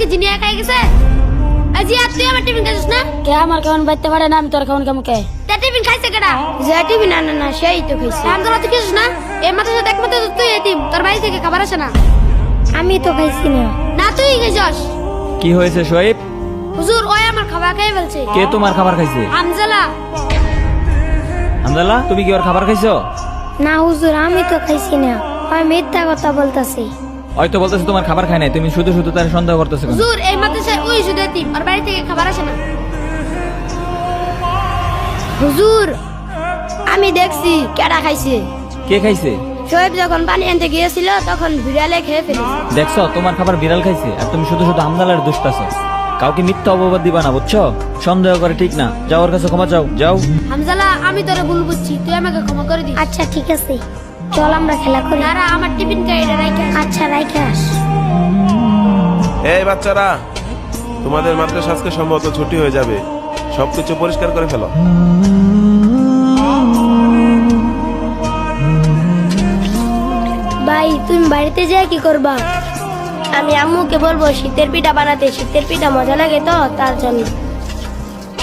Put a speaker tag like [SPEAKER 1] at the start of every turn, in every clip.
[SPEAKER 1] কি জিনি একাই গেছে? আজি আর তুই আমার টিফিন খাইছিস না?
[SPEAKER 2] কে আমার কেমন বাইতে পারে না, আমি তোর কেমন কেমন কে
[SPEAKER 1] তা টিফিন খাইছে কেডা?
[SPEAKER 2] যে টিভি না না না সেই তো খাইছি।
[SPEAKER 1] হামজালা তুই খাইছিস না? এই মাথার সাথে একমাত্র তুই এতিম, তোর বাড়ি থেকে খাবার আসে না।
[SPEAKER 2] আমি তো খাইছি না।
[SPEAKER 1] না তুই খাইছস।
[SPEAKER 3] কি হয়েছে সোহেব?
[SPEAKER 1] হুজুর ওই আমার খাবার খেয়ে ফেলছে।
[SPEAKER 3] কে তোমার খাবার খাইছে?
[SPEAKER 1] হামজালা।
[SPEAKER 3] হামদাল্লাহ, তুমি কি ওর খাবার খাইছো?
[SPEAKER 2] না হুজুর, আমি তো খাইছি না। আমি মিথ্যা কথা বলতাছি।
[SPEAKER 3] হয়তো বলতেছে তোমার খাবার খায় নাই, তুমি শুধু শুধু তার সন্দেহ করতেছো কেন?
[SPEAKER 1] হুজুর এই মাদ্রাসায় ওই শুধু এতিম, ওর বাড়ি থেকে খাবার আসে না।
[SPEAKER 2] হুজুর আমি দেখছি কেডা খাইছে।
[SPEAKER 3] কে খাইছে?
[SPEAKER 2] শোয়েব যখন পানি আনতে গিয়েছিল তখন বিড়ালে খেয়ে ফেলেছে।
[SPEAKER 3] দেখছো তোমার খাবার বিড়াল খাইছে, আর তুমি শুধু শুধু হামদাল্লার দোষ পাচ্ছ। কাউকে মিথ্যা অপবাদ দিবা না, বুঝছো? সন্দেহ করে ঠিক না। যাও ওর কাছে ক্ষমা চাও, যাও।
[SPEAKER 1] হামজালা আমি তোরে ভুল বুঝছি, তুই আমাকে ক্ষমা করে দিস।
[SPEAKER 2] আচ্ছা ঠিক আছে, চল আমরা খেলা করি।
[SPEAKER 1] দাঁড়া আমার টিফিন খাই এটা রাইখা।
[SPEAKER 2] আচ্ছা রাইখে আস।
[SPEAKER 4] এই বাচ্চারা, তোমাদের মাদ্রাসা আজকে সম্ভবত ছুটি হয়ে যাবে, সবকিছু পরিষ্কার করে ফেলো।
[SPEAKER 2] ভাই তুমি বাড়িতে যেয়ে কি করবা? আমি আম্মুকে বলবো শীতের পিঠা বানাতে। শীতের পিঠা মজা লাগে তো তার জন্য।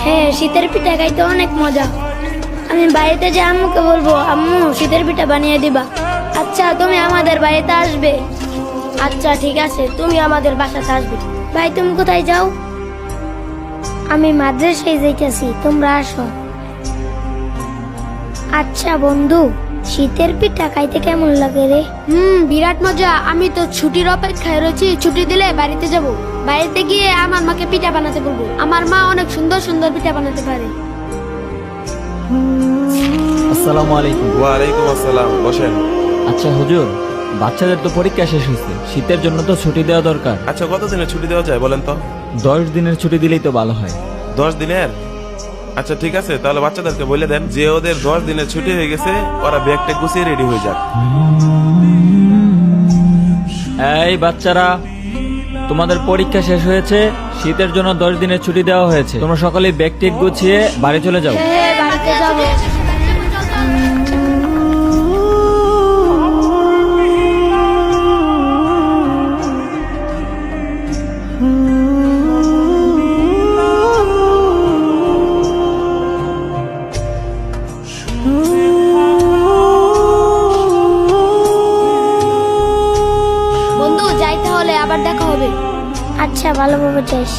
[SPEAKER 2] হ্যাঁ শীতের পিঠা খাইতে অনেক মজা। আমি বাড়িতে যে আম্মুকে বলবো আম্মু শীতের পিঠা বানিয়ে দিবা। আচ্ছা তুমি আমাদের বাড়িতে আসবে? আচ্ছা ঠিক আছে, তুমি আমাদের বাসাতে আসবে। ভাই তুমি কোথায় যাও? আমি মাদ্রাসায় যাইতেছি, তোমরা আসো। আচ্ছা বন্ধু, শীতের পিঠা খাইতে কেমন লাগে রে?
[SPEAKER 1] বিরাট মজা। আমি তো ছুটির অপেক্ষায় রয়েছি, ছুটি দিলে বাড়িতে যাব। বাড়িতে গিয়ে আমার মাকে পিঠা বানাতে বলবো। আমার মা অনেক সুন্দর সুন্দর পিঠা বানাতে পারে।
[SPEAKER 3] আসসালামু আলাইকুম।
[SPEAKER 4] ওয়ালাইকুম আসসালাম, বসেন।
[SPEAKER 3] আচ্ছা হুজুর, বাচ্চাদের তো পরীক্ষা শেষ হয়েছে, শীতের জন্য তো ছুটি দেওয়া দরকার।
[SPEAKER 4] আচ্ছা কতদিনের ছুটি দেওয়া যায় বলেন তো?
[SPEAKER 3] 10 দিনের ছুটি দিলেই তো ভালো হয়।
[SPEAKER 4] 10 দিনের? আচ্ছা ঠিক আছে, তাহলে বাচ্চাদেরকে বলে দেন যে ওদের 10 দিনের ছুটি হয়ে গেছে, ওরা ব্যাগটা গুছিয়ে রেডি হয়ে যাক।
[SPEAKER 3] এই বাচ্চারা, তোমাদের পরীক্ষা শেষ হয়েছে, শীতের জন্য 10 দিনের ছুটি দেওয়া হয়েছে। তোমরা সকলেই ব্যাগ টেক গুছিয়ে বাড়ি চলে যাও।
[SPEAKER 2] হ্যাঁ বাড়িতে যাবো।
[SPEAKER 1] বন্ধু যাই তাহলে, আবার দেখা হবে।
[SPEAKER 2] আচ্ছা ভালোভাবে যাইস।